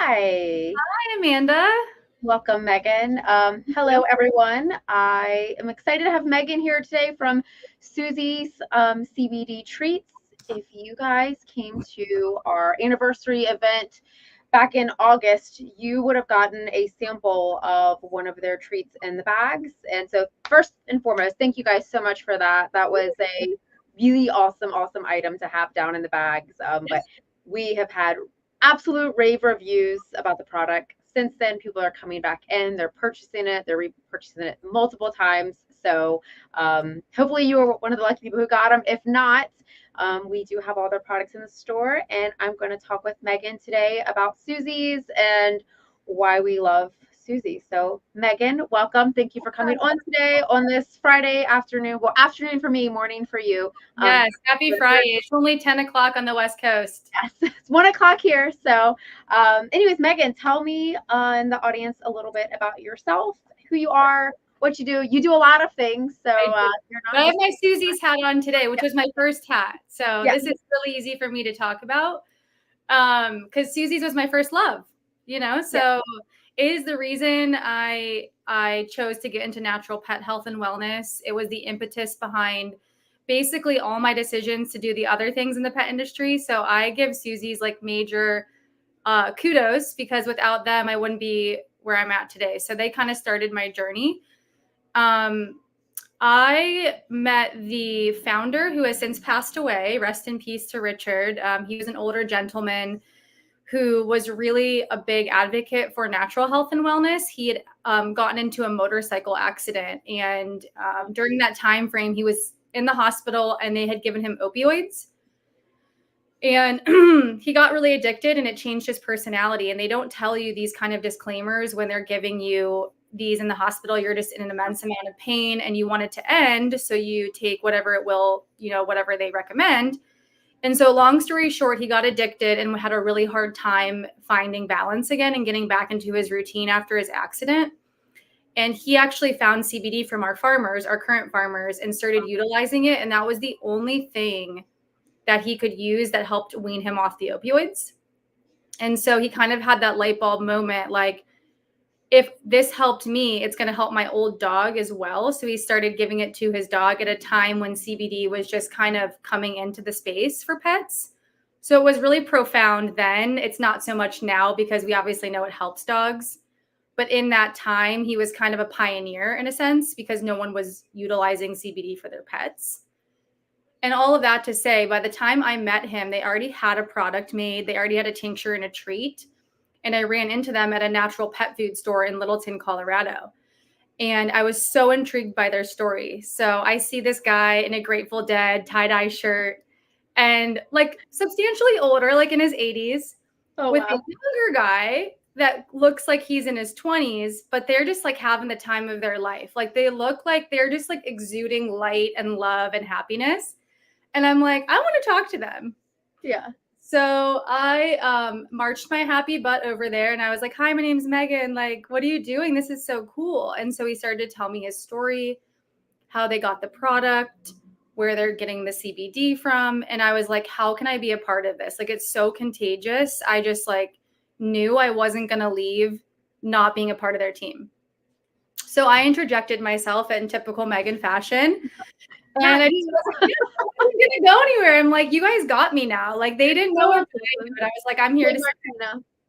Hi. Hi, Amanda. Welcome, Megan. Hello, everyone. I am excited to have Megan here today from Suzie's CBD Treats. If you guys came to our anniversary event back in August, you would have gotten a sample of one of their treats in the bags. And so, first and foremost, thank you guys so much for that. That was a really awesome item to have down in the bags. But we have had absolute rave reviews about the product. Since then, people are coming back in, they're purchasing it, they're repurchasing it multiple times. So hopefully you were one of the lucky people who got them. If not, we do have all their products in the store, and I'm going to talk with Megan today about Suzie's and why we love Suzie. So Megan, welcome. Thank you for coming on today on this Friday afternoon. Well, afternoon for me, morning for you. Yes, happy Friday. It's only 10 o'clock on the West Coast. Yes, it's 1 o'clock here. So anyways, Megan, tell me and the audience a little bit about yourself, who you are, what you do. You do a lot of things. So You're not but I have my Suzie's hat on today, which was my first hat. So this is really easy for me to talk about because Suzie's was my first love, so it is the reason I chose to get into natural pet health and wellness. It was the impetus behind basically all my decisions to do the other things in the pet industry. So I give Suzie's like major kudos because without them, I wouldn't be where I'm at today. So they kind of started my journey. I met the founder who has since passed away. Rest in peace to Richard. He was an older gentleman who was really a big advocate for natural health and wellness. He had gotten into a motorcycle accident. And during that time frame, he was in the hospital and they had given him opioids. And he got really addicted and it changed his personality. And they don't tell you these kind of disclaimers when they're giving you these in the hospital. You're just in an immense amount of pain and you want it to end. So you take whatever it will, whatever they recommend. And so long story short, he got addicted and had a really hard time finding balance again and getting back into his routine after his accident. And he actually found CBD from our farmers, our current farmers, and started utilizing it. And that was the only thing that he could use that helped wean him off the opioids. And so he kind of had that light bulb moment, like, if this helped me, it's going to help my old dog as well. So he started giving it to his dog at a time when CBD was just kind of coming into the space for pets. So it was really profound then. It's not so much now because we obviously know it helps dogs. But in that time, he was kind of a pioneer in a sense because no one was utilizing CBD for their pets. And all of that to say, by the time I met him, they already had a product made. They already had a tincture and a treat. And I ran into them at a natural pet food store in Littleton, Colorado. And I was so intrigued by their story. So I see this guy in a Grateful Dead tie-dye shirt and like substantially older, like in his 80s, with a younger guy that looks like he's in his 20s, but they're just like having the time of their life. Like they look like they're just like exuding light and love and happiness. And I'm like, I want to talk to them. Yeah. So I marched my happy butt over there and I was like, hi, my name's Megan. Like, what are you doing? This is so cool. And so he started to tell me his story, how they got the product, where they're getting the CBD from. And I was like, how can I be a part of this? Like, it's so contagious. I just like knew I wasn't going to leave not being a part of their team. So I interjected myself in typical Megan fashion. And I just wasn't going to go anywhere. I'm like, you guys got me now. Like, they didn't know what to do, but I was like, I'm here to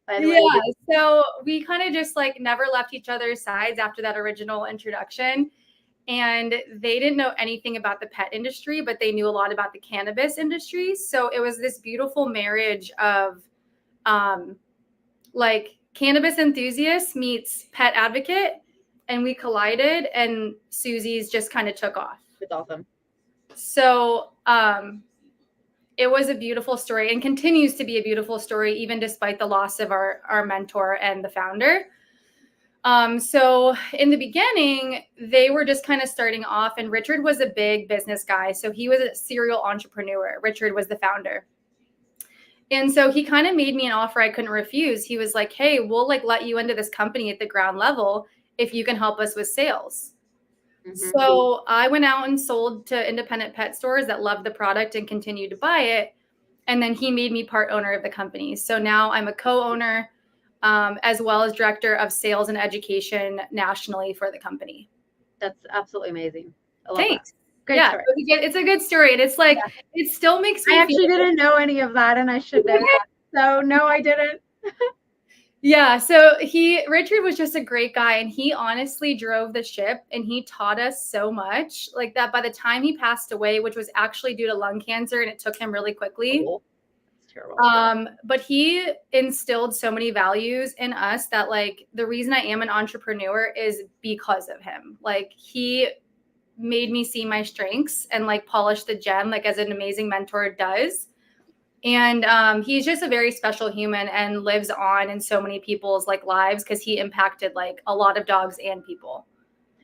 yeah. So we kind of just like never left each other's sides after that original introduction. And they didn't know anything about the pet industry, but they knew a lot about the cannabis industry. So it was this beautiful marriage of like cannabis enthusiast meets pet advocate. And we collided and Suzie's just kind of took off. It's awesome. So it was a beautiful story and continues to be a beautiful story, even despite the loss of our mentor and the founder. So in the beginning, they were just kind of starting off, and Richard was a big business guy. So he was a serial entrepreneur. Richard was the founder. And so he kind of made me an offer I couldn't refuse. He was like, hey, we'll like let you into this company at the ground level if you can help us with sales. Mm-hmm. So I went out and sold to independent pet stores that loved the product and continued to buy it. And then he made me part owner of the company. So now I'm a co-owner, as well as director of sales and education nationally for the company. That's absolutely amazing. I love Thanks. that. Great Yeah, story. it's a good story. And it's like, it still makes me I actually didn't know any of that, and I should know that. So no, I didn't. Yeah, so Richard was just a great guy, and he honestly drove the ship, and he taught us so much, like that by the time he passed away, which was actually due to lung cancer, and it took him really quickly. Oh, that's terrible. But he instilled so many values in us that like the reason I am an entrepreneur is because of him. Like he made me see my strengths and like polish the gem, like as an amazing mentor does. And he's just a very special human and lives on in so many people's like lives because he impacted like a lot of dogs and people.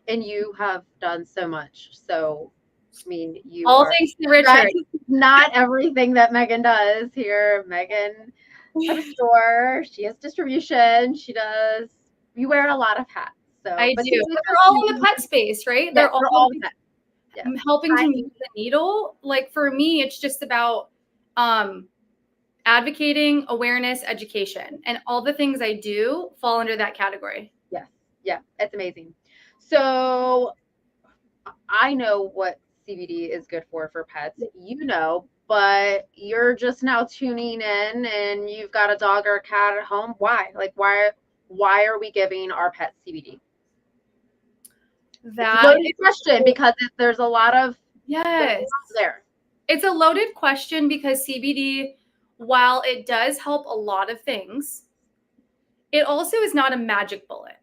And you have done so much. So, I mean, you All are thanks to Richard. not everything that Megan does here. Megan has a store. She has distribution. She does. You wear a lot of hats. So I but do. But they're all in the pet space, right? Yes, They're all pet. Yes. helping to move the needle. Like for me, it's just about advocating, awareness, education, and all the things I do fall under that category. Yes. Yeah, it's amazing. So I know what CBD is good for pets. You know, but you're just now tuning in and you've got a dog or a cat at home. Why? Like why are we giving our pets CBD? It's a loaded question because there's a lot of there. It's a loaded question because CBD, while it does help a lot of things, it also is not a magic bullet.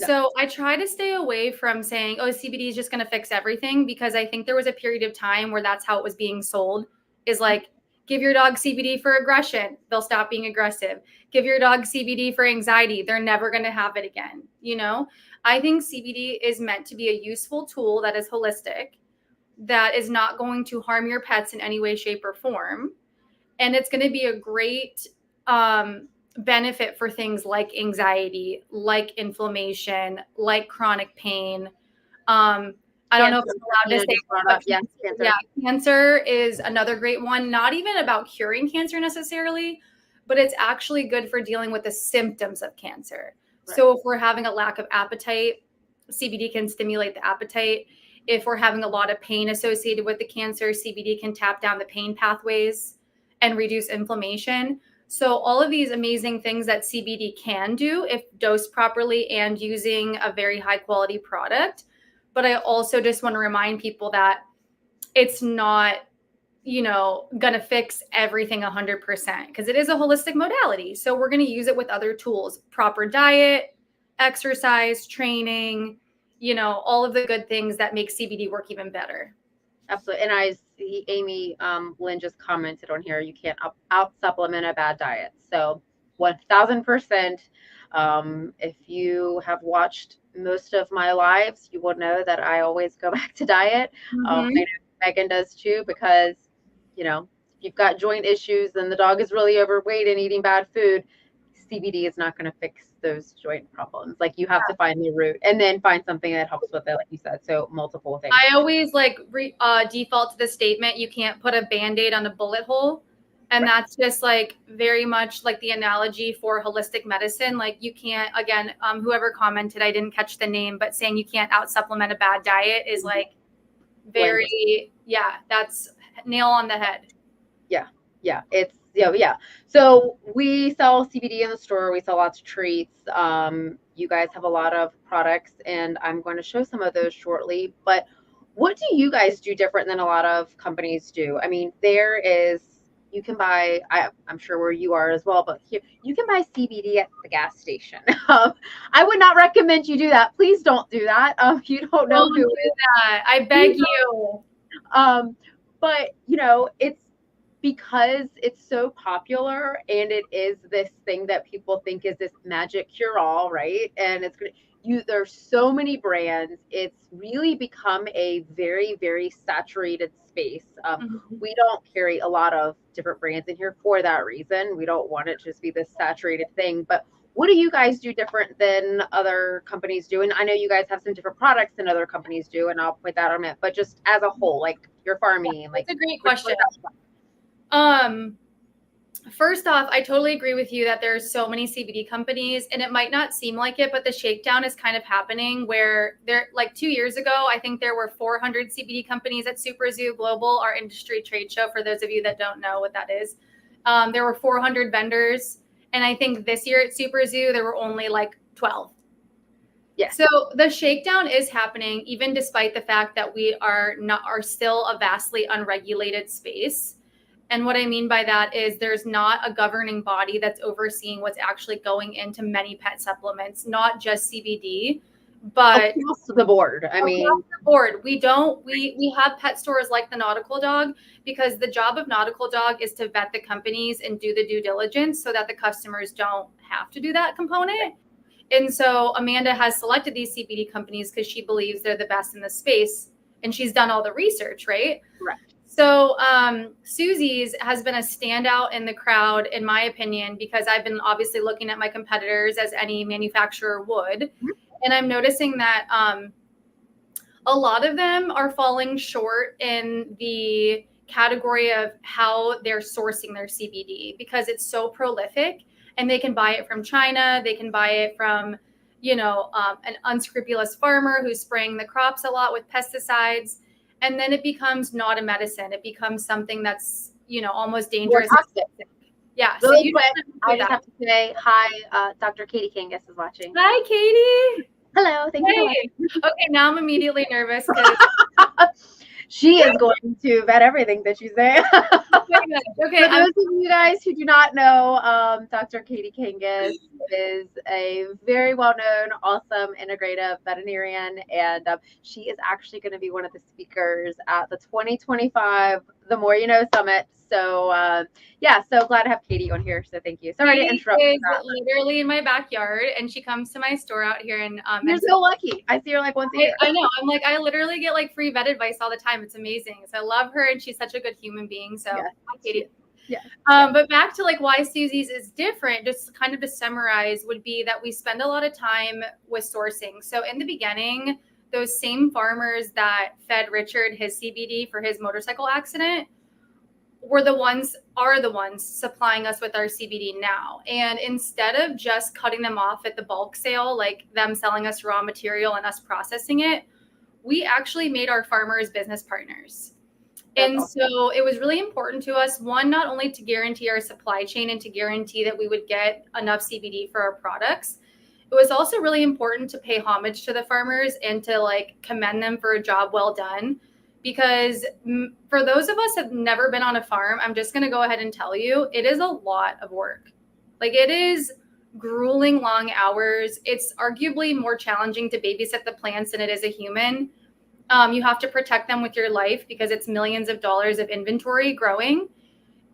No. So I try to stay away from saying, oh, CBD is just going to fix everything, because I think there was a period of time where that's how it was being sold, is like, give your dog CBD for aggression, they'll stop being aggressive. Give your dog CBD for anxiety, they're never going to have it again. You know, I think CBD is meant to be a useful tool that is holistic, that is not going to harm your pets in any way, shape, or form. And it's going to be a great benefit for things like anxiety, like inflammation, like chronic pain. I don't know if I'm allowed to say that, cancer. Yeah, cancer is another great one. Not even about curing cancer necessarily, but it's actually good for dealing with the symptoms of cancer. Right. So if we're having a lack of appetite, CBD can stimulate the appetite. If we're having a lot of pain associated with the cancer, CBD can tap down the pain pathways and reduce inflammation. So all of these amazing things that CBD can do if dosed properly and using a very high quality product. But I also just want to remind people that it's not, going to fix everything 100%, because it is a holistic modality. So we're going to use it with other tools, proper diet, exercise, training, all of the good things that make CBD work even better. Absolutely. And I see Amy Lynn just commented on here, you can't out supplement a bad diet. So 1000%. If you have watched most of my lives, you will know that I always go back to diet. Mm-hmm. I know Megan does too, because, if you've got joint issues and the dog is really overweight and eating bad food, CBD is not going to fix those joint problems. Like you have to find the root and then find something that helps with it, like you said. So multiple things. I always default to the statement, you can't put a Band-Aid on a bullet hole. And right. That's just like very much like the analogy for holistic medicine. Like you can't, again, whoever commented, I didn't catch the name, but saying you can't out supplement a bad diet is like very, that's nail on the head. Yeah. It's, yeah. So we sell CBD in the store. We sell lots of treats. You guys have a lot of products, and I'm going to show some of those shortly. But what do you guys do different than a lot of companies do? I mean, you can buy, I'm sure where you are as well, but here, you can buy CBD at the gas station. I would not recommend you do that. Please don't do that. You don't know who is that. I beg you. But, it's because it's so popular, and it is this thing that people think is this magic cure-all, right? And there's so many brands. It's really become a very, very saturated space. We don't carry a lot of different brands in here for that reason. We don't want it to just be this saturated thing. But what do you guys do different than other companies do? And I know you guys have some different products than other companies do, and I'll put that on it. But just as a whole, like your farming, like that's a great question. First off, I totally agree with you that there's so many CBD companies, and it might not seem like it, but the shakedown is kind of happening where there, like 2 years ago, I think there were 400 CBD companies at Super Zoo Global, our industry trade show, for those of you that don't know what that is. There were 400 vendors, and I think this year at Super Zoo, there were only like 12. Yeah. So the shakedown is happening, even despite the fact that we are still a vastly unregulated space. And what I mean by that is there's not a governing body that's overseeing what's actually going into many pet supplements, not just CBD, but across the board. I mean, across the board. We have pet stores like the Nautical Dog, because the job of Nautical Dog is to vet the companies and do the due diligence so that the customers don't have to do that component. And so Amanda has selected these CBD companies because she believes they're the best in the space, and she's done all the research, right? Correct. So Suzie's has been a standout in the crowd, in my opinion, because I've been obviously looking at my competitors as any manufacturer would. Mm-hmm. And I'm noticing that a lot of them are falling short in the category of how they're sourcing their CBD, because it's so prolific, and they can buy it from China. They can buy it from, an unscrupulous farmer who's spraying the crops a lot with pesticides. And then it becomes not a medicine. It becomes something that's, almost dangerous. Yeah. Really so quick, I just have to say hi. Dr. Katie Kangas is watching. Hi, Katie. Hello. Thank you. Okay, now I'm immediately nervous because she is going to vet everything that you say. Okay. For those of you guys who do not know, Dr. Katie Kangas is a very well-known, awesome, integrative veterinarian, and she is actually going to be one of the speakers at the 2025 The More You Know Summit. So, so glad to have Katie on here. So thank you. Sorry to interrupt. She is literally in my backyard, and she comes to my store out here. And you're so lucky. I see her like once a year. I know. I'm like, I literally get like free vet advice all the time. It's amazing. So I love her, and she's such a good human being. So, hi, Katie. Yeah. But back to like why Suzie's is different, just kind of to summarize, would be that we spend a lot of time with sourcing. So in the beginning, those same farmers that fed Richard his CBD for his motorcycle accident are the ones supplying us with our CBD now. And instead of just cutting them off at the bulk sale, like them selling us raw material and us processing it, we actually made our farmers business partners. And so it was really important to us, one, not only to guarantee our supply chain and to guarantee that we would get enough CBD for our products, it was also really important to pay homage to the farmers and to like commend them for a job well done. Because for those of us who have never been on a farm, I'm just going to go ahead and tell you, it is a lot of work. Like, it is grueling, long hours. It's arguably more challenging to babysit the plants than it is a human. You have to protect them with your life because it's millions of dollars of inventory growing.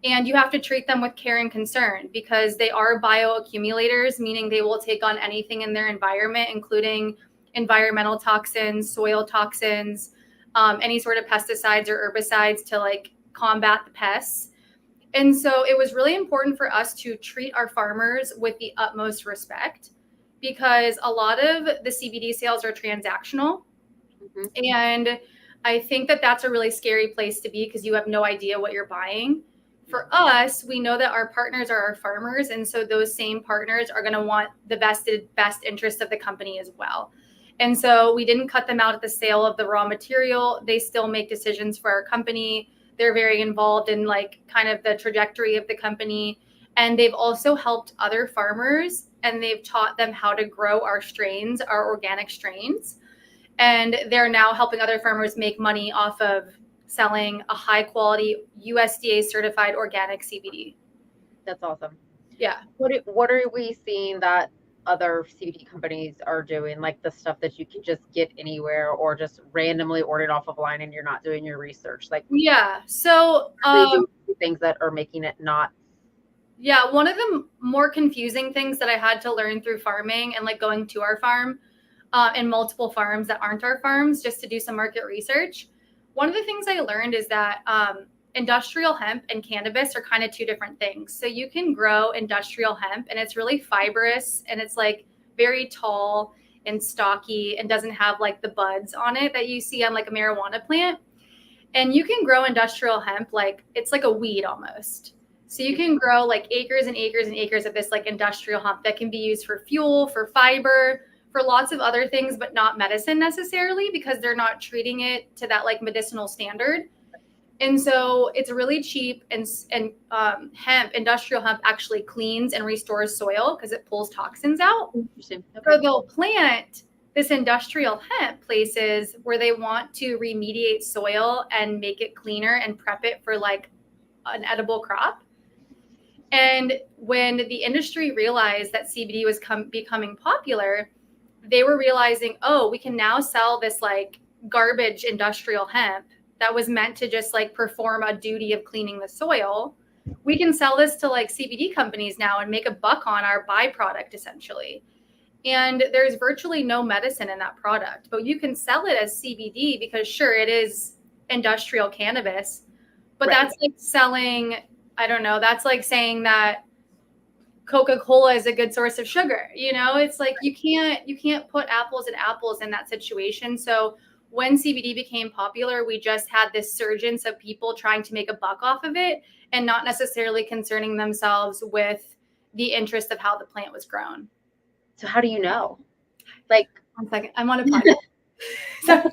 And you have to treat them with care and concern because they are bioaccumulators, meaning they will take on anything in their environment, including environmental toxins, soil toxins, any sort of pesticides or herbicides to like combat the pests. And so it was really important for us to treat our farmers with the utmost respect because a lot of the CBD sales are transactional. Mm-hmm. And I think that that's a really scary place to be because you have no idea what you're buying. For us, we know that our partners are our farmers. And so those same partners are going to want the best interest of the company as well. And so we didn't cut them out at the sale of the raw material. They still make decisions for our company. They're very involved in like kind of the trajectory of the company. And they've also helped other farmers and they've taught them how to grow our strains, our organic strains. And they're now helping other farmers make money off of selling a high quality USDA certified organic CBD. That's awesome. Yeah. What are we seeing that other CBD companies are doing, like the stuff that you can just get anywhere or just randomly ordered off of line and you're not doing your research? Like, yeah. So things that are making it not. Yeah. One of the more confusing things that I had to learn through farming and like going to our farm in multiple farms that aren't our farms just to do some market research. One of the things I learned is that industrial hemp and cannabis are kind of two different things. So you can grow industrial hemp and it's really fibrous and it's like very tall and stocky and doesn't have like the buds on it that you see on like a marijuana plant. And you can grow industrial hemp like it's like a weed almost. So you can grow like acres and acres and acres of this like industrial hemp that can be used for fuel, for fiber, for lots of other things, but not medicine necessarily because they're not treating it to that like medicinal standard. And so it's really cheap, and hemp, industrial hemp, actually cleans and restores soil because it pulls toxins out. Interesting. Okay. So they'll plant this industrial hemp places where they want to remediate soil and make it cleaner and prep it for like an edible crop. And when the industry realized that CBD was becoming popular, they were realizing, oh, we can now sell this like garbage industrial hemp that was meant to just like perform a duty of cleaning the soil. We can sell this to like CBD companies now and make a buck on our byproduct essentially. And there's virtually no medicine in that product, but you can sell it as CBD because sure, it is industrial cannabis, but right. That's like selling, I don't know, that's like saying that Coca-Cola is a good source of sugar. You know, it's like you can't put apples and apples in that situation. So when CBD became popular, we just had this surgence of people trying to make a buck off of it and not necessarily concerning themselves with the interest of how the plant was grown. So how do you know? Like, 1 second, I'm on a podcast. So,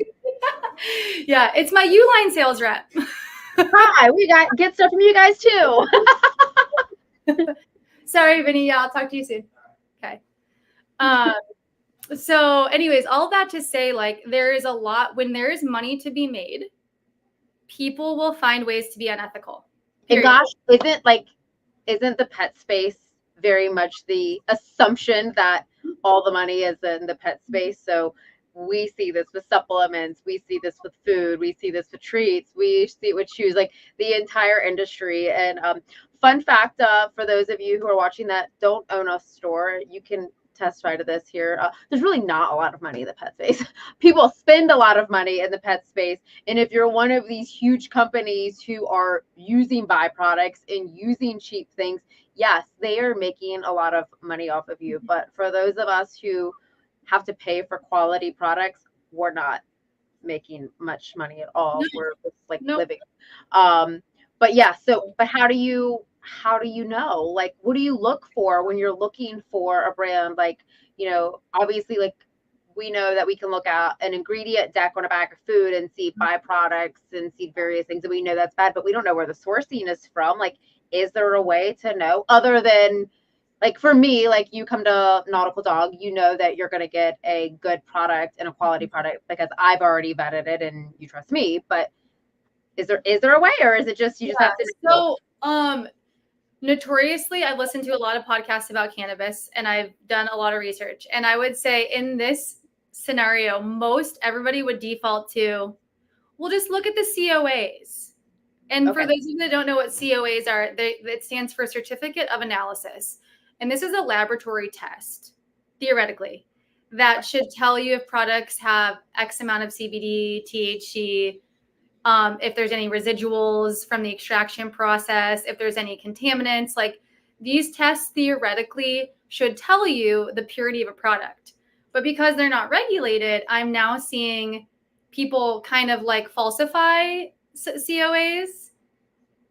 yeah, it's my Uline sales rep. Hi, we got get stuff from you guys too. Sorry, Vinny. Yeah, I'll talk to you soon. Okay. So anyways, all that to say, like, there is a lot, when there is money to be made, people will find ways to be unethical. Period. And gosh, isn't the pet space very much the assumption that all the money is in the pet space? So we see this with supplements, we see this with food, we see this with treats, we see it with shoes, like the entire industry. And fun fact, for those of you who are watching that don't own a store, you can testify to this here. There's really not a lot of money in the pet space. People spend a lot of money in the pet space. And if you're one of these huge companies who are using byproducts and using cheap things, yes, they are making a lot of money off of you. But for those of us who have to pay for quality products, we're not making much money at all. No. We're just like living. But yeah, but how do you know? Like, what do you look for when you're looking for a brand? Like, you know, obviously, like, we know that we can look at an ingredient deck on a bag of food and see byproducts and see various things, and we know that's bad, but we don't know where the sourcing is from. Like, is there a way to know other than, like, for me, like, you come to Nautical Dog, you know that you're going to get a good product and a quality product because I've already vetted it and you trust me. But is there a way, or is it just you just have to know? So notoriously, I've listened to a lot of podcasts about cannabis and I've done a lot of research. And I would say in this scenario, most everybody would default to, well, just look at the COAs. And okay. For those of you that don't know what COAs are, it stands for Certificate of Analysis. And this is a laboratory test, theoretically, that should tell you if products have X amount of CBD, THC, if there's any residuals from the extraction process, if there's any contaminants. Like, these tests theoretically should tell you the purity of a product. But because they're not regulated, I'm now seeing people kind of like falsify COAs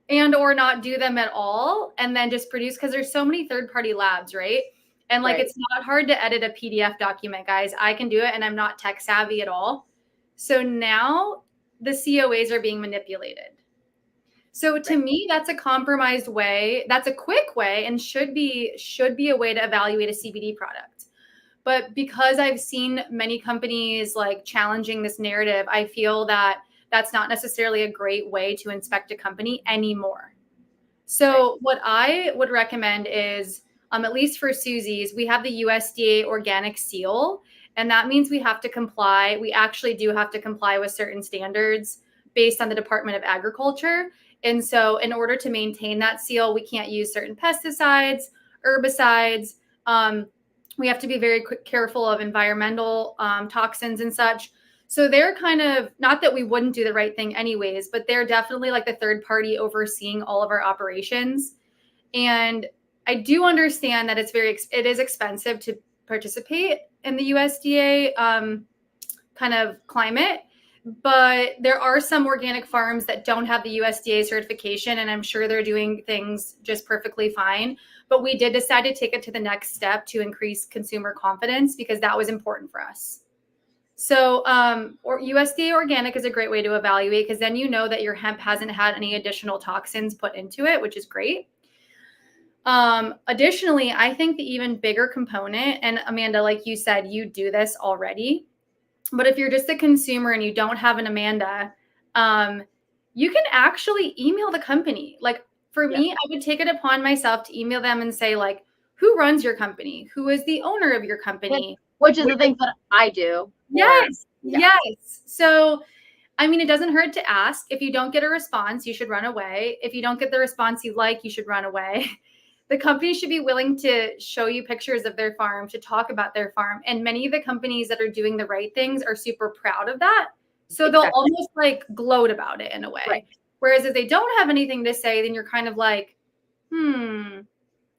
and or not do them at all and then just produce, because there's so many third-party labs, right? And like, right. It's not hard to edit a PDF document, guys. I can do it and I'm not tech savvy at all. So now the COAs are being manipulated. So to me, that's a compromised way. That's a quick way and should be a way to evaluate a CBD product. But because I've seen many companies like challenging this narrative, I feel that that's not necessarily a great way to inspect a company anymore. So what I would recommend is, at least for Suzie's, we have the USDA organic seal. And that means we have to comply. We actually do have to comply with certain standards based on the Department of Agriculture. And so in order to maintain that seal, we can't use certain pesticides, herbicides. We have to be very careful of environmental toxins and such. So they're kind of, not that we wouldn't do the right thing anyways, but they're definitely like the third party overseeing all of our operations. And I do understand that it is expensive to participate in the USDA kind of climate, but there are some organic farms that don't have the USDA certification, and I'm sure they're doing things just perfectly fine. But we did decide to take it to the next step to increase consumer confidence because that was important for us. So USDA organic is a great way to evaluate because then you know that your hemp hasn't had any additional toxins put into it, which is great. Additionally, I think the even bigger component, and Amanda, like you said, you do this already, but if you're just a consumer and you don't have an Amanda, you can actually email the company. Like for me, I would take it upon myself to email them and say, like, who runs your company? Who is the owner of your company? Which is the things that I do. Yes. So, I mean, it doesn't hurt to ask. If you don't get a response, you should run away. If you don't get the response you like, you should run away. The company should be willing to show you pictures of their farm, to talk about their farm. And many of the companies that are doing the right things are super proud of that. So they'll almost like gloat about it in a way. Right. Whereas if they don't have anything to say, then you're kind of like,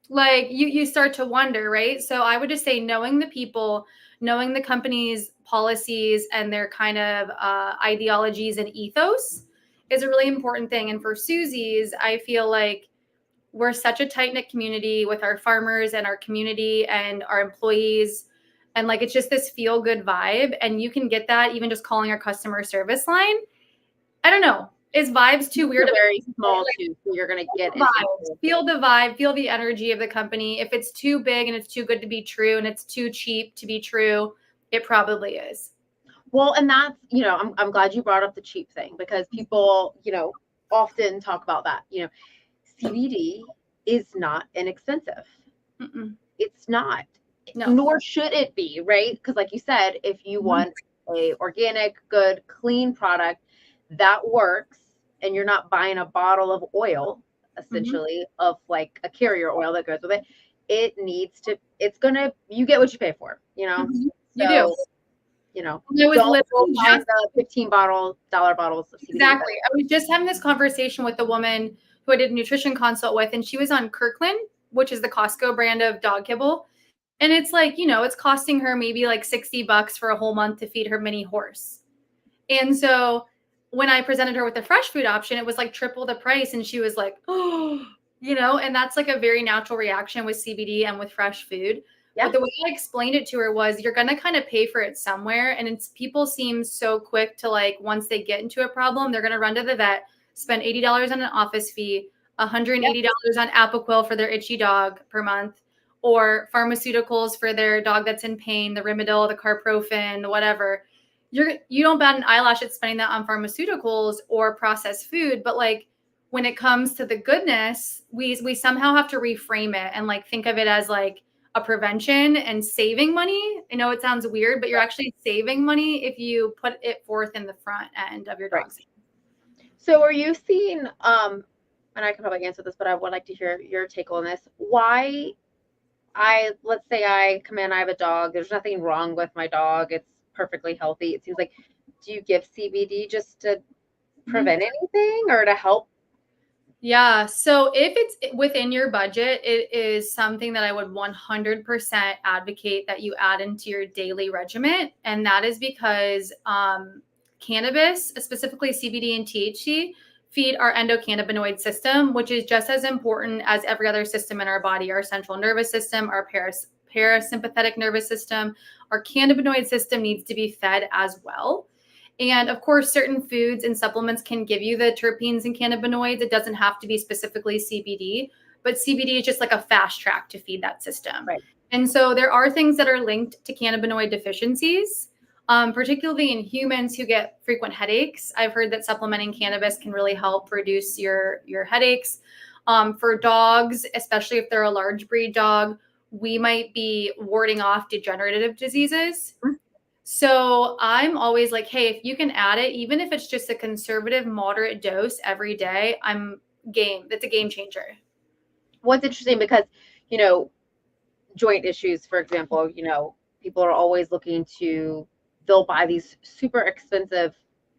like you start to wonder, right? So I would just say knowing the people, knowing the company's policies and their kind of ideologies and ethos is a really important thing. And for Susie's, I feel like we're such a tight-knit community with our farmers and our community and our employees. And like, it's just this feel-good vibe. And you can get that even just calling our customer service line. I don't know. Is vibes too weird? Very small too. So you're going to get feel the vibe, feel the energy of the company. If it's too big and it's too good to be true and it's too cheap to be true, it probably is. Well, and that's, I'm glad you brought up the cheap thing because people, often talk about that, CBD is not inexpensive. It's not, nor should it be, right? Because like you said, if you want a organic, good, clean product that works and you're not buying a bottle of oil, essentially, of like a carrier oil that goes with it, you get what you pay for, You do. Don't buy the $15 bottles of CBD. Exactly. I was just having this conversation with the woman who I did a nutrition consult with, and she was on Kirkland, which is the Costco brand of dog kibble. And it's like, it's costing her maybe like $60 for a whole month to feed her mini horse. And so when I presented her with the fresh food option, it was like triple the price. And she was like, oh, and that's like a very natural reaction with CBD and with fresh food. Yeah. But the way I explained it to her was you're going to kind of pay for it somewhere. And people seem so quick to like, once they get into a problem, they're going to run to the vet, spend $80 on an office fee, $180 on Apoquel for their itchy dog per month, or pharmaceuticals for their dog that's in pain, the Rimadyl, the Carprofen, the whatever. You don't bat an eyelash at spending that on pharmaceuticals or processed food. But like when it comes to the goodness, we somehow have to reframe it and like think of it as like a prevention and saving money. I know it sounds weird, but you're actually saving money if you put it forth in the front end of your dog's. So are you seeing, and I can probably answer this, but I would like to hear your take on this. Why let's say I come in, I have a dog. There's nothing wrong with my dog. It's perfectly healthy. It seems like, do you give CBD just to prevent anything or to help? Yeah. So if it's within your budget, it is something that I would 100% advocate that you add into your daily regimen. And that is because cannabis, specifically CBD and THC, feed our endocannabinoid system, which is just as important as every other system in our body, our central nervous system, our parasympathetic nervous system. Our cannabinoid system needs to be fed as well. And of course, certain foods and supplements can give you the terpenes and cannabinoids. It doesn't have to be specifically CBD, but CBD is just like a fast track to feed that system. Right. And so there are things that are linked to cannabinoid deficiencies, particularly in humans who get frequent headaches. I've heard that supplementing cannabis can really help reduce your headaches. For dogs, especially if they're a large breed dog, we might be warding off degenerative diseases. Mm-hmm. So I'm always like, hey, if you can add it, even if it's just a conservative, moderate dose every day, I'm game. That's a game changer. What's interesting because, joint issues, for example, people are always they'll buy these super expensive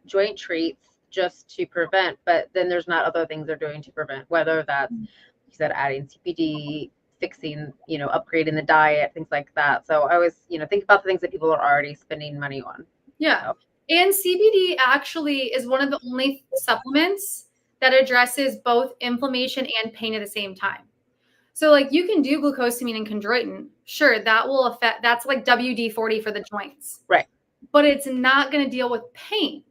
joint treats just to prevent, but then there's not other things they're doing to prevent, whether that's, you said, adding CBD, fixing, upgrading the diet, things like that. So I always, think about the things that people are already spending money on. Yeah. So. And CBD actually is one of the only supplements that addresses both inflammation and pain at the same time. So like you can do glucosamine and chondroitin. Sure, that will affect, that's like WD-40 for the joints. Right. But it's not going to deal with pain.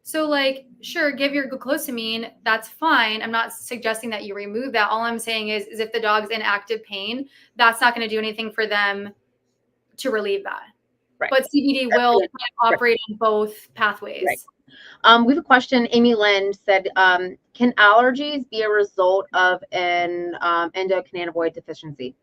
So like, sure, give your glucosamine, that's fine. I'm not suggesting that you remove that. All I'm saying is if the dog's in active pain, that's not going to do anything for them to relieve that. Right. But CBD will operate on both pathways. Right. We have a question. Amy Lynn said, can allergies be a result of an endocannabinoid deficiency?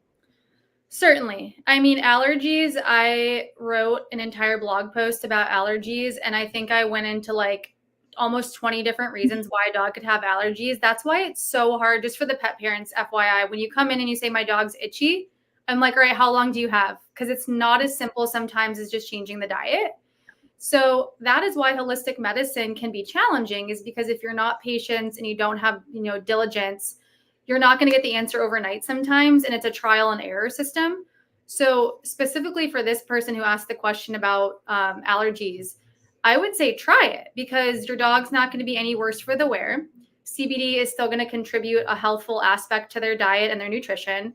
Certainly. I mean, allergies, I wrote an entire blog post about allergies, and I think I went into like almost 20 different reasons why a dog could have allergies. That's why it's so hard, just for the pet parents, FYI. When you come in and you say, my dog's itchy, I'm like, all right, how long do you have? Because it's not as simple sometimes as just changing the diet. So that is why holistic medicine can be challenging, is because if you're not patient and you don't have, diligence, you're not going to get the answer overnight sometimes. And it's a trial and error system. So specifically for this person who asked the question about allergies, I would say try it, because your dog's not going to be any worse for the wear. CBD is still going to contribute a healthful aspect to their diet and their nutrition.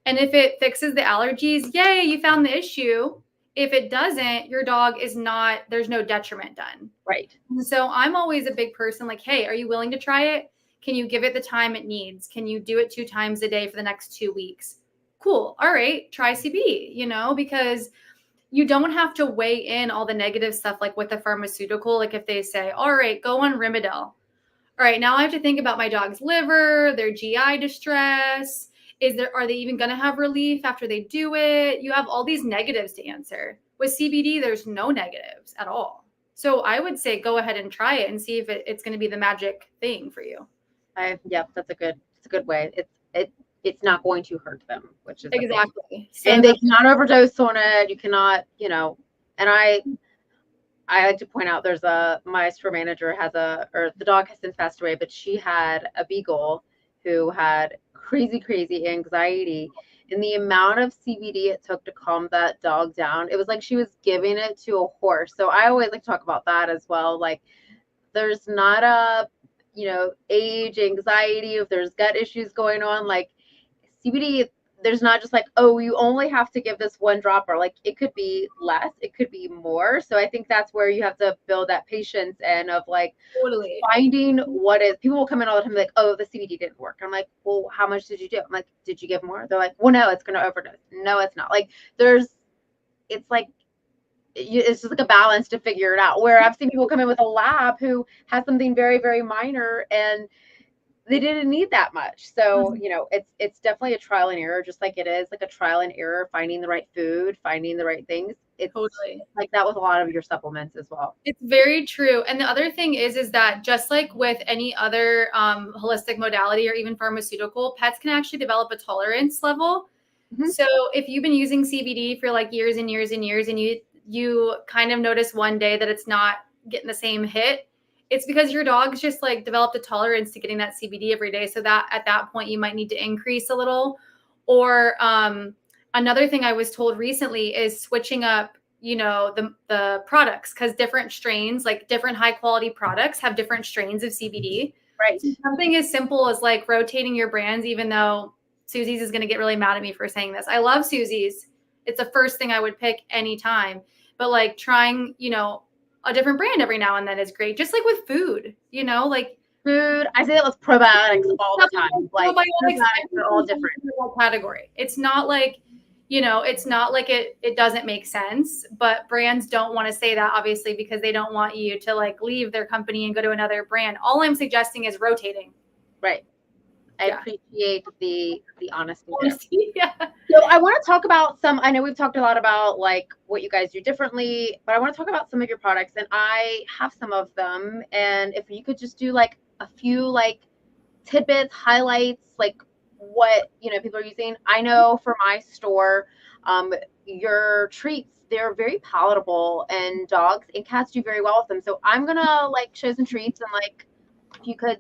And if it fixes the allergies, yay, you found the issue. If it doesn't, your dog is not, there's no detriment done. Right. So I'm always a big person like, hey, are you willing to try it? Can you give it the time it needs? Can you do it 2 times a day for the next 2 weeks? Cool. All right. Try CBD, because you don't have to weigh in all the negative stuff like with the pharmaceutical. Like if they say, all right, go on Rimadyl. All right, now I have to think about my dog's liver, their GI distress. Are they even going to have relief after they do it? You have all these negatives to answer. With CBD, there's no negatives at all. So I would say go ahead and try it and see if it's going to be the magic thing for you. Yep, that's a good way. It's not going to hurt them, which is exactly. So and they cannot overdose on it. You cannot, and I like to point out, my store manager the dog has since passed away, but she had a beagle who had crazy anxiety, and the amount of CBD it took to calm that dog down, it was like she was giving it to a horse. So I always like to talk about that as well. Like there's not a, age, anxiety, if there's gut issues going on, like CBD, there's not just like, oh, you only have to give this 1 dropper. Like it could be less, it could be more. So I think that's where you have to build that patience and of like totally finding what is, people will come in all the time like, oh, the CBD didn't work. I'm like, well, how much did you do? I'm like, did you give more? They're like, well, no, it's going to overdose. No, it's not. Like it's like, it's just like a balance to figure it out. Where I've seen people come in with a lab who has something very, very minor and they didn't need that much. So, it's definitely a trial and error, just like it is like a trial and error, finding the right food, finding the right things. It's totally like that with a lot of your supplements as well. It's very true. And the other thing is that just like with any other holistic modality or even pharmaceutical, pets can actually develop a tolerance level. Mm-hmm. So if you've been using CBD for like years and years and years, and you kind of notice one day that it's not getting the same hit, it's because your dog's just like developed a tolerance to getting that CBD every day. So that at that point you might need to increase a little. Or another thing I was told recently is switching up, the products, because different strains, like different high quality products have different strains of CBD. Right. So something as simple as like rotating your brands, even though Suzie's is going to get really mad at me for saying this. I love Suzie's. It's the first thing I would pick anytime. But like trying, a different brand every now and then is great. Just like with food, like food. I say that with probiotics all the time. Like probiotics are all different category. It's not like, it doesn't make sense, but brands don't want to say that, obviously, because they don't want you to like leave their company and go to another brand. All I'm suggesting is rotating. Right. I appreciate the honesty. Yeah. So I want to talk about I know we've talked a lot about like what you guys do differently, but I want to talk about some of your products, and I have some of them. And if you could just do like a few like tidbits, highlights, like what, people are using. I know for my store, your treats, they're very palatable, and dogs and cats do very well with them. So I'm gonna show some treats, and if you could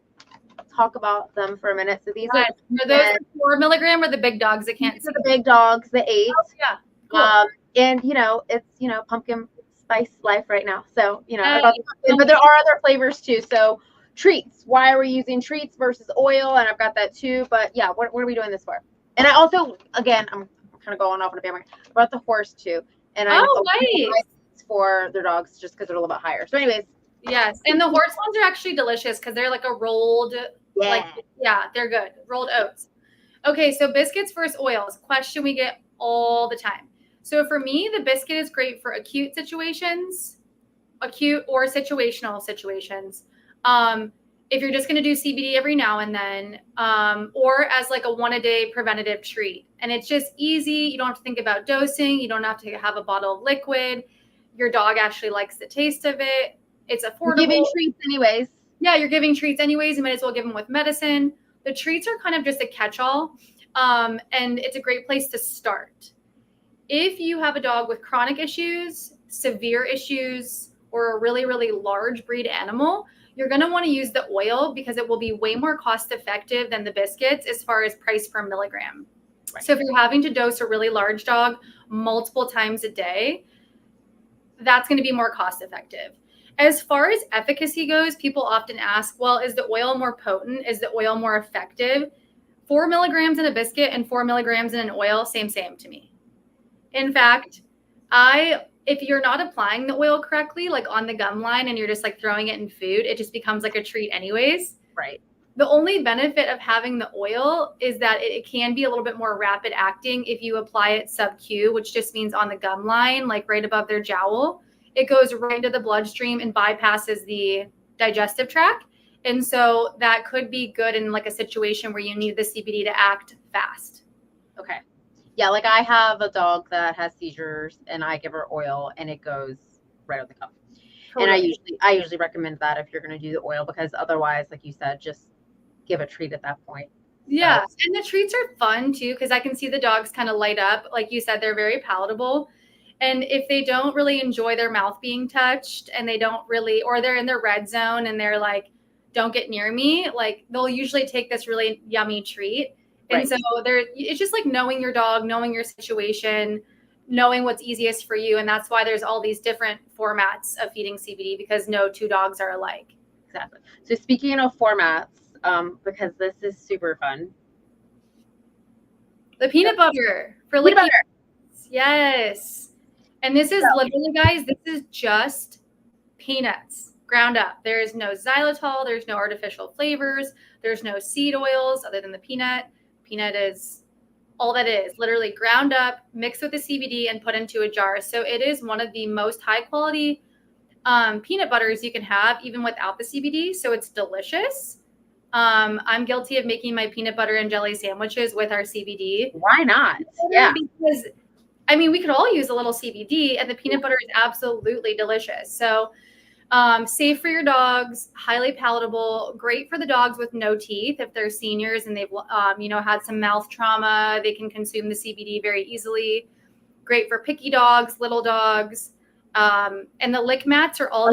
talk about them for a minute. So these are those 4 milligram or the big dogs that can't see? The big dogs, the 8. Oh, yeah. Cool. And it's pumpkin spice life right now. So but there are other flavors too. So treats. Why are we using treats versus oil? And I've got that too. But yeah, what are we doing this for? And I also, again, I'm kind of going off on a bandwagon. I brought the horse too, and I nice for their dogs just because they're a little bit higher. So, anyways. Yes, and the horse ones are actually delicious because they're like a rolled. Yeah. They're good. Rolled oats. Okay, so biscuits versus oils. Question we get all the time. So for me, the biscuit is great for acute situations, acute or situational situations. If you're just going to do CBD every now and then, or as like a 1-a-day preventative treat. And it's just easy. You don't have to think about dosing. You don't have to have a bottle of liquid. Your dog actually likes the taste of it. It's affordable. You're giving treats anyways. Yeah, you're giving treats anyways. You might as well give them with medicine. The treats are kind of just a catch-all, and it's a great place to start. If you have a dog with chronic issues, severe issues, or a really, really large breed animal, you're going to want to use the oil because it will be way more cost-effective than the biscuits as far as price per milligram. Right. So if you're having to dose a really large dog multiple times a day, that's going to be more cost-effective. As far as efficacy goes, people often ask, well, is the oil more potent? Is the oil more effective? 4 milligrams in a biscuit and 4 milligrams in an oil, same to me. In fact, if you're not applying the oil correctly, like on the gum line, and you're just like throwing it in food, it just becomes like a treat anyways. Right. The only benefit of having the oil is that it can be a little bit more rapid acting if you apply it sub-Q, which just means on the gum line, like right above their jowl. It goes right into the bloodstream and bypasses the digestive tract. And so that could be good in like a situation where you need the CBD to act fast. Okay. Yeah, like I have a dog that has seizures, and I give her oil, and it goes right on the cup. Totally. And I usually recommend that if you're going to do the oil, because otherwise, like you said, just give a treat at that point. Yeah, so. And the treats are fun too, because I can see the dogs kind of light up. Like you said, they're very palatable. And if they don't really enjoy their mouth being touched, and they don't really, or they're in their red zone and they're like, don't get near me, like they'll usually take this really yummy treat. And so it's just like knowing your dog, knowing your situation, knowing what's easiest for you. And that's why there's all these different formats of feeding CBD, because no 2 dogs are alike. Exactly. So speaking of formats, because this is super fun. The peanut butter for peanut butter. Yes. And this is literally, guys, this is just peanuts ground up. There is no xylitol. There's no artificial flavors. There's no seed oils other than the peanut. Peanut is all that is, literally ground up, mixed with the CBD, and put into a jar. So it is one of the most high quality peanut butters you can have, even without the CBD. So it's delicious. I'm guilty of making my peanut butter and jelly sandwiches with our CBD. Why not? Yeah. Because I mean, we could all use a little CBD, and the peanut butter is absolutely delicious. So safe for your dogs, highly palatable, great for the dogs with no teeth. If they're seniors and they've, had some mouth trauma, they can consume the CBD very easily. Great for picky dogs, little dogs. And the lick mats are all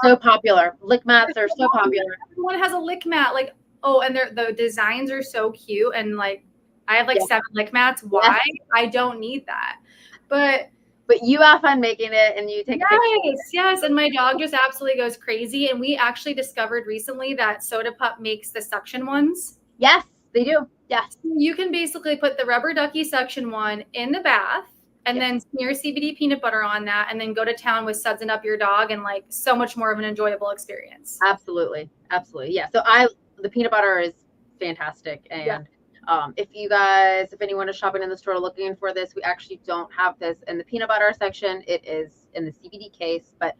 so popular. Lick mats are so popular. Everyone has a lick mat. Like, and the designs are so cute. And like, I have 7 lick mats. Why? Yes. I don't need that. But you have fun making it, and you take Yes. And my dog just absolutely goes crazy. And we actually discovered recently that Soda Pup makes the suction ones. Yes, they do. Yes. You can basically put the rubber ducky suction one in the bath, and then smear CBD peanut butter on that, and then go to town with sudsing up your dog, and like so much more of an enjoyable experience. Absolutely. Yeah. So the peanut butter is fantastic. And if anyone is shopping in the store looking for this, we actually don't have this in the peanut butter section. It is in the CBD case, but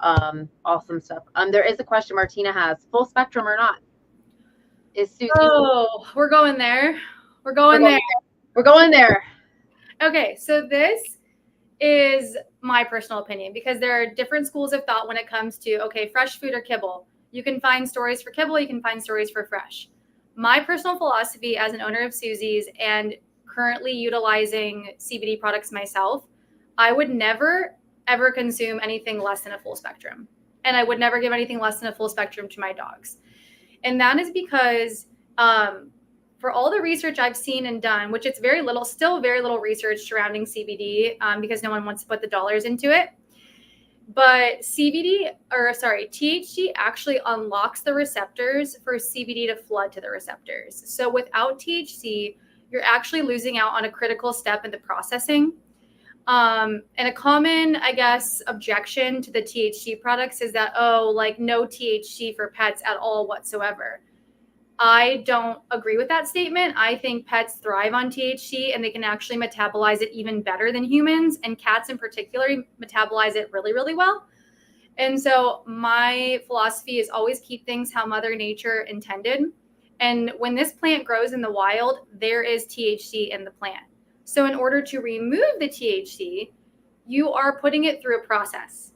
awesome stuff. There is a question Martina has: full spectrum or not? Is Suzie? Oh, we're going there. We're going there. Okay, so this is my personal opinion, because there are different schools of thought when it comes to, fresh food or kibble. You can find stories for kibble, you can find stories for fresh. my personal philosophy as an owner of Suzie's and currently utilizing CBD products myself, I would never, ever consume anything less than a full spectrum. And I would never give anything less than a full spectrum to my dogs. And that is because for all the research I've seen and done, which it's still very little research surrounding CBD because no one wants to put the dollars into it. But THC actually unlocks the receptors for CBD to flood to the receptors. So without THC, you're actually losing out on a critical step in the processing. And a common, I guess, objection to the THC products is that, no THC for pets at all whatsoever. I don't agree with that statement. I think pets thrive on THC and they can actually metabolize it even better than humans, and cats in particular metabolize it really, really well. And so my philosophy is always keep things how Mother Nature intended. And when this plant grows in the wild, there is THC in the plant. So in order to remove the THC, you are putting it through a process.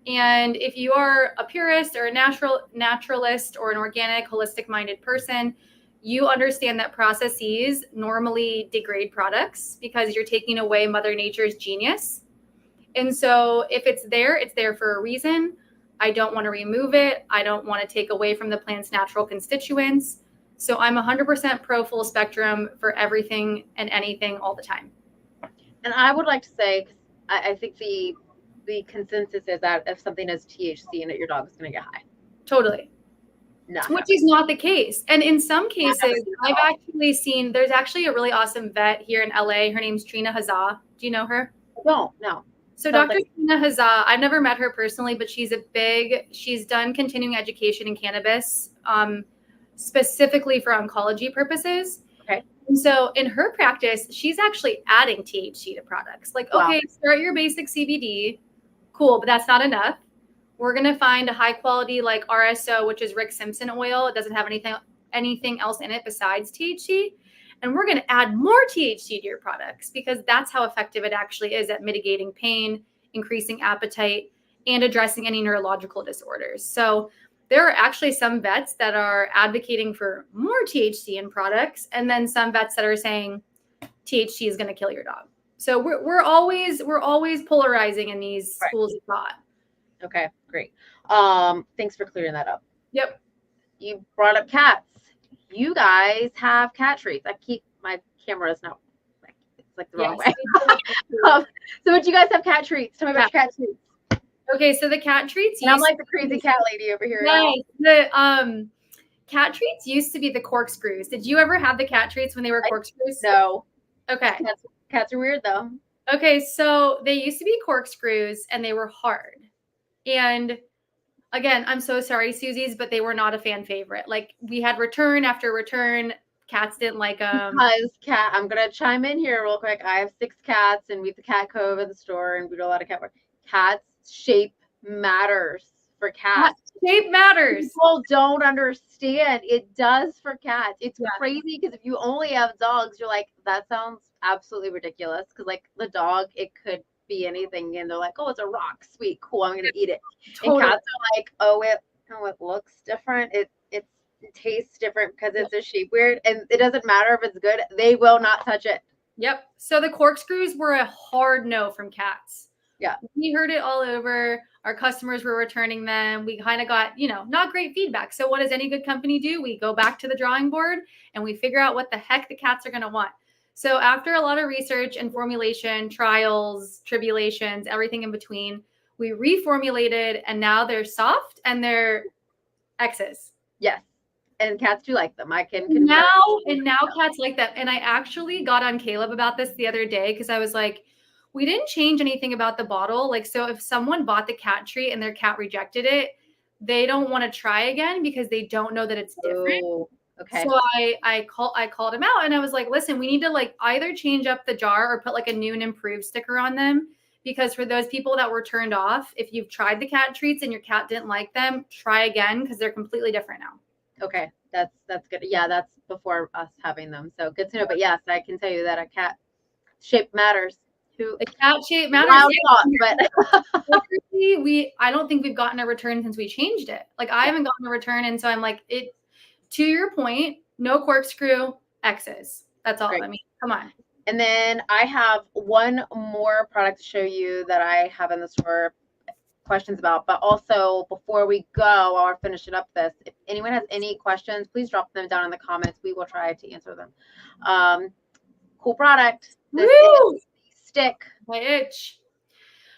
And if you are a purist or a naturalist or an organic, holistic-minded person, you understand that processes normally degrade products because you're taking away Mother Nature's genius. And so if it's there for a reason. I don't want to remove it. I don't want to take away from the plant's natural constituents. So I'm 100% pro full spectrum for everything and anything all the time. And I would like to say, I think the consensus is that if something has THC in it, your dog is going to get high. Totally. No. Which is not the case. And in some cases, I've actually seen, there's actually a really awesome vet here in LA. Her name's Trina Hazza. Do you know her? No. So Dr. Trina Hazza, I've never met her personally, but she's done continuing education in cannabis, specifically for oncology purposes. Okay. And so in her practice, she's actually adding THC to products. Like, wow. Okay, start your basic CBD. Cool, but that's not enough. We're going to find a high quality like RSO, which is Rick Simpson oil. It doesn't have anything else in it besides THC. And we're going to add more THC to your products because that's how effective it actually is at mitigating pain, increasing appetite, and addressing any neurological disorders. So there are actually some vets that are advocating for more THC in products, and then some vets that are saying THC is going to kill your dog. So we're always polarizing in these schools of thought. Okay, great. Thanks for clearing that up. Yep. You brought up cats. You guys have cat treats. My camera is now it's like the wrong way. So would you guys have cat treats? Tell me about your cat treats. Okay, so the cat treats. And I'm like the crazy cat lady over here. Nice. The cat treats used to be the corkscrews. Did you ever have the cat treats when they were corkscrews? No. Okay. Cats are weird though. Okay, so they used to be corkscrews and they were hard. And again, I'm so sorry, Susie's, but they were not a fan favorite. Like we had return after return. Cats didn't like them. Because I'm gonna chime in here real quick. I have 6 cats, and we have the cat cove at the store, and we do a lot of cat work. Cats shape matters for cats. Shape matters. People don't understand. It does for cats. It's crazy because if you only have dogs, you're like, that sounds absolutely ridiculous. Because like the dog, it could be anything, and they're like, oh, it's a rock, sweet, cool, I'm gonna eat it. Totally. And cats are like, it looks different, it tastes different because it's a shape weird, and it doesn't matter if it's good, they will not touch it. Yep. So the corkscrews were a hard no from cats. Yeah, we heard it all over. Our customers were returning them. We kind of got not great feedback. So what does any good company do? We go back to the drawing board and we figure out what the heck the cats are going to want. So after a lot of research and formulation, trials, tribulations, everything in between, we reformulated, and now they're soft and they're X's. Yes. And cats do like them. I can now cats like them. And I actually got on Caleb about this the other day because I was like, we didn't change anything about the bottle. Like, so if someone bought the cat treat and their cat rejected it, they don't want to try again because they don't know that it's different. Oh. Okay. So I called him out and I was like, listen, we need to like either change up the jar or put like a new and improved sticker on them, because for those people that were turned off, if you've tried the cat treats and your cat didn't like them, try again because they're completely different now. Okay. That's good. Yeah, that's before us having them. So good to know. But yes, I can tell you that a cat shape matters. The cat shape matters. But I don't think we've gotten a return since we changed it. Like I haven't gotten a return. And so I'm like, to your point, no corkscrew, X's. That's all. Great. I mean, come on. And then I have one more product to show you that I have in the store questions about, but also before we go, I'll finish it up this. If anyone has any questions, please drop them down in the comments. We will try to answer them. Cool product. This is stick. My itch.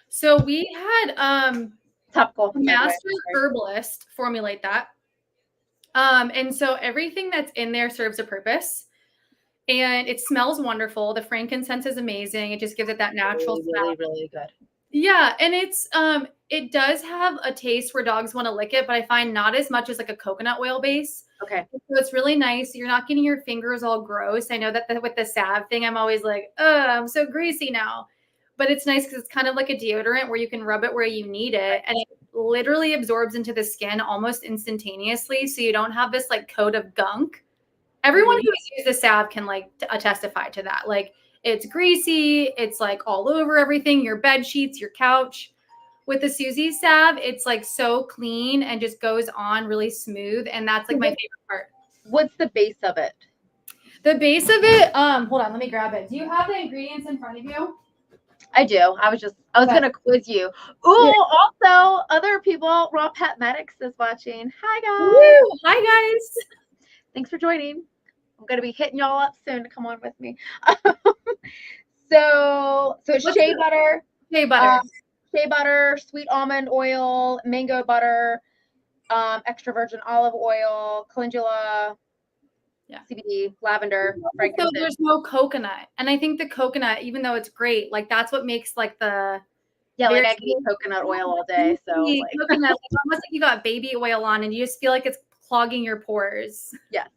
So we had Topical. master herbalist formulate that. And so everything that's in there serves a purpose. And it smells wonderful. The frankincense is amazing. It just gives it that natural smell. Really good. Yeah, and it does have a taste where dogs want to lick it, but I find not as much as like a coconut oil base. Okay. So it's really nice. You're not getting your fingers all gross. I know that with the salve thing, I'm always like, I'm so greasy now. But it's nice because it's kind of like a deodorant where you can rub it where you need it. And it literally absorbs into the skin almost instantaneously. So you don't have this like coat of gunk. Everyone who's used the salve can like testify to that. Like it's greasy. It's like all over everything, your bed sheets, your couch. With the Suzie salve, it's like so clean and just goes on really smooth. And that's like my favorite part. What's the base of it? The base of it, hold on, let me grab it. Do you have the ingredients in front of you? I do. I was going to quiz you. Ooh, yeah. Also, other people, Raw Pet Medics is watching. Hi, guys. Woo! Hi, guys. Thanks for joining. I'm going to be hitting y'all up soon to come on with me. so shea butter. Shea butter. Shea butter, sweet almond oil, mango butter, extra virgin olive oil, calendula, CBD, lavender, frankincense. So there's no coconut. And I think the coconut, even though it's great, like that's what makes like the like I can eat coconut oil all day. So like coconut, it's almost like you got baby oil on and you just feel like it's clogging your pores. Yeah.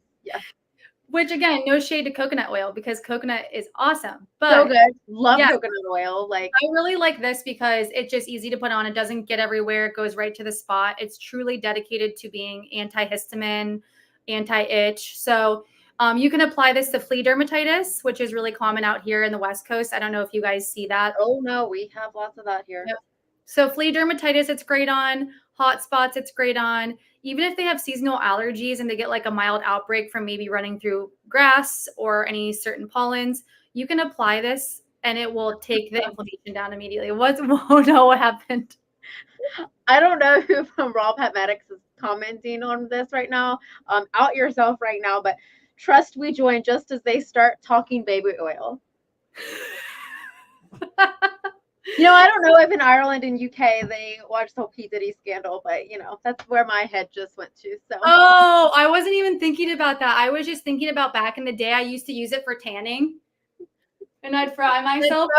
Which again, no shade to coconut oil because coconut is awesome. But so good. Love coconut oil. Like I really like this because it's just easy to put on. It doesn't get everywhere. It goes right to the spot. It's truly dedicated to being antihistamine, anti-itch. So you can apply this to flea dermatitis, which is really common out here in the West Coast. I don't know if you guys see that. Oh no, we have lots of that here. Yep. So flea dermatitis, it's great on. Hot spots, it's great on. Even if they have seasonal allergies and they get like a mild outbreak from maybe running through grass or any certain pollens, you can apply this and it will take the inflammation down immediately. Won't know what happened. I don't know who from Raw Pet Medics is commenting on this right now. Out yourself right now, but trust we join just as they start talking baby oil. I don't know if in Ireland and UK they watch the whole P. Diddy scandal, but that's where my head just went to. So I wasn't even thinking about that. I was just thinking about back in the day. I used to use it for tanning, and I'd fry myself.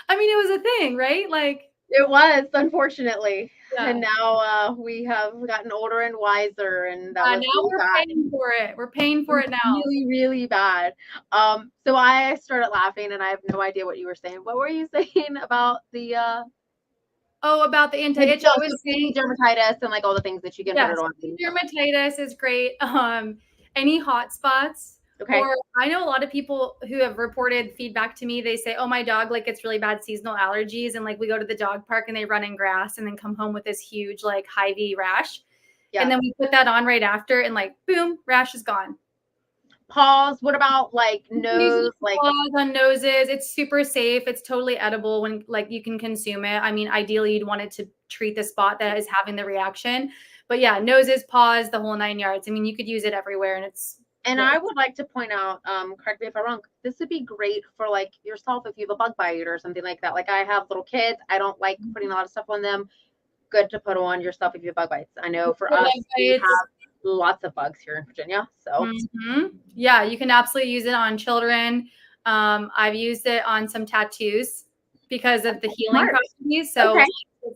I mean, it was a thing, right? Like it was, unfortunately. Yeah. And now we have gotten older and wiser, and that was now we're paying for it. We're paying for it now. Really, really bad. So I started laughing, and I have no idea what you were saying. What were you saying about the? About the anti-itch. I was saying dermatitis and like all the things that you can put it on. Dermatitis is great. Any hot spots. Okay. Or I know a lot of people who have reported feedback to me. They say, "Oh, my dog like gets really bad seasonal allergies," and like we go to the dog park and they run in grass and then come home with this huge like Hy-Vee rash. Yeah. And then we put that on right after, and like boom, rash is gone. Paws. What about like nose? Like paws on noses. It's super safe. It's totally edible when like you can consume it. I mean, ideally you'd want it to treat the spot that is having the reaction. But yeah, noses, paws, the whole 9 yards. I mean, you could use it everywhere, and it's. And I would like to point out, correct me if I'm wrong, this would be great for like yourself if you have a bug bite or something like that. Like I have little kids. I don't like putting a lot of stuff on them. Good to put on yourself if you have bug bites. I know for us, we have lots of bugs here in Virginia. So yeah, you can absolutely use it on children. I've used it on some tattoos because of the healing properties. So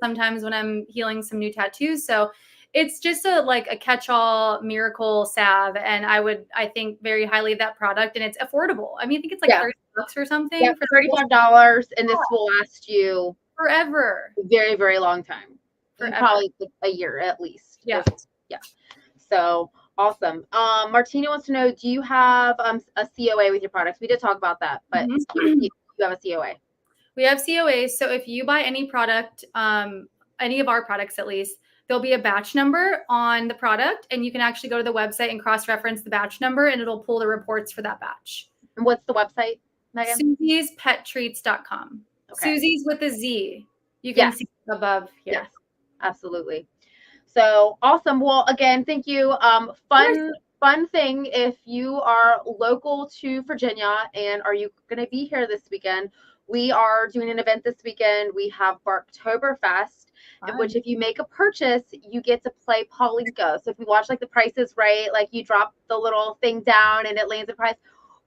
sometimes when I'm healing some new tattoos, so it's just a catch-all miracle salve, and I think very highly of that product, and it's affordable. I mean, I think it's like $30 or something. Yeah, for $35, and this will last you forever. A very, very long time. Forever. Probably a year at least. Yeah. Yeah. So awesome. Martina wants to know, do you have a COA with your products? We did talk about that, but you have a COA. We have COAs. So if you buy any product, any of our products at least, there'll be a batch number on the product, and you can actually go to the website and cross-reference the batch number, and it'll pull the reports for that batch. And what's the website, Megan? Suzie'sPetTreats.com. Okay. Susie's with a Z. You can see above here. Yes, absolutely. So awesome. Well, again, thank you. Fun thing, if you are local to Virginia and are you going to be here this weekend, we are doing an event this weekend. We have Barktoberfest, in which if you make a purchase, you get to play Paulinko. So if you watch like The Price is Right, like you drop the little thing down and it lands a prize.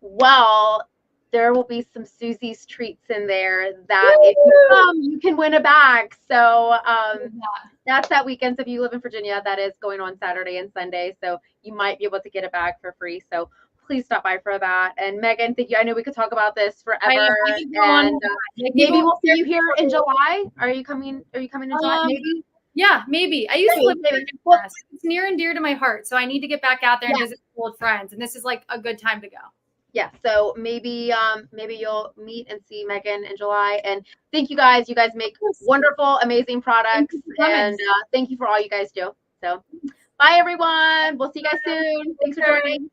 Well, there will be some Suzie's treats in there that if you come, you can win a bag. So that's that weekend. So if you live in Virginia, that is going on Saturday and Sunday. So you might be able to get a bag for free. So please stop by for that. And Megan, thank you. I know we could talk about this forever. And maybe we'll see you here in July. Are you coming in July? Maybe. Yeah, maybe. I used to live in Midwest. It's near and dear to my heart. So I need to get back out there and visit old friends. And this is like a good time to go. Yeah, so maybe you'll meet and see Megan in July. And thank you guys. You guys make wonderful, amazing products. And thank you for all you guys do. So bye, everyone. We'll see you guys soon. Thanks for joining.